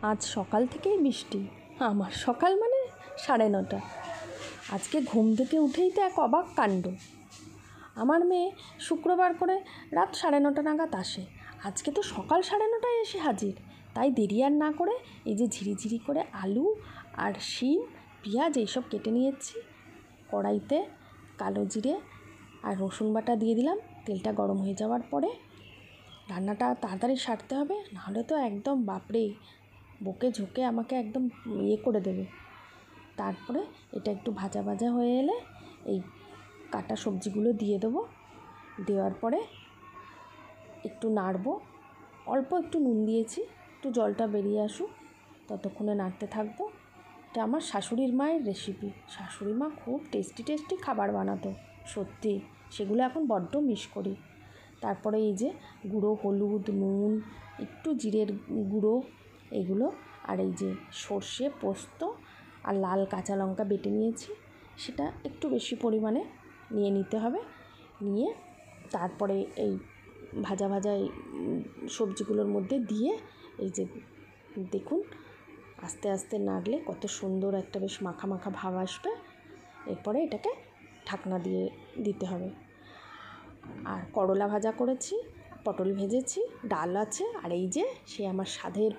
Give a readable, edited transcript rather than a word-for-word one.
আজ সকাল থেকেই বৃষ্টি। আমার সকাল মানে 9:30। আজকে ঘুম থেকে উঠেই তো এক অবাক কাণ্ড। আমার মেয়ে শুক্রবার করে রাত 9:30 নাগাদ আসে, আজকে তো সকাল 9:30টায় এসে হাজির। তাই দেরি আর না করে এই যে ঝিরিঝিরি করে আলু আর শিম, পেঁয়াজ এইসব কেটে নিয়েছি। কড়াইতে কালো জিরে আর রসুন বাটা দিয়ে দিলাম। তেলটা গরম হয়ে যাওয়ার পরে রান্নাটা তাড়াতাড়ি সারতে হবে, নাহলে তো একদম বাপরে বকে ঝোঁকে আমাকে একদম করে দেবে। তারপরে এটা একটু ভাজা ভাজা হয়ে এলে এই কাটা সবজিগুলো দিয়ে দেবো। দেওয়ার পরে একটু নাড়বো, অল্প একটু নুন দিয়েছি, একটু জলটা বেরিয়ে আসুক, ততক্ষণে নাড়তে থাকবো। এটা আমার শাশুড়ির মায়ের রেসিপি। শাশুড়ি মা খুব টেস্টি খাবার বানাতো, সত্যি সেগুলো এখন বড্ড মিস করি। তারপরে এই যে গুঁড়ো হলুদ, নুন, একটু জিরের গুঁড়ো এগুলো, আর এই যে সর্ষে, পোস্ত আর লাল কাঁচা লঙ্কা বেটে নিয়েছি, সেটা একটু বেশি পরিমাণে নিয়ে নিতে হবে। নিয়ে তারপরে এই ভাজা ভাজা এই সবজিগুলোর মধ্যে দিয়ে এই যে দেখুন আস্তে আস্তে নাড়লে কত সুন্দর একটা বেশ মাখা মাখা ভাব আসবে। এরপরে এটাকে ঢাকনা দিয়ে দিতে হবে। আর করলা ভাজা করেছি, পটল ভেজেছি, ডাল আছে, আর এই যে সে আমার স্বাদের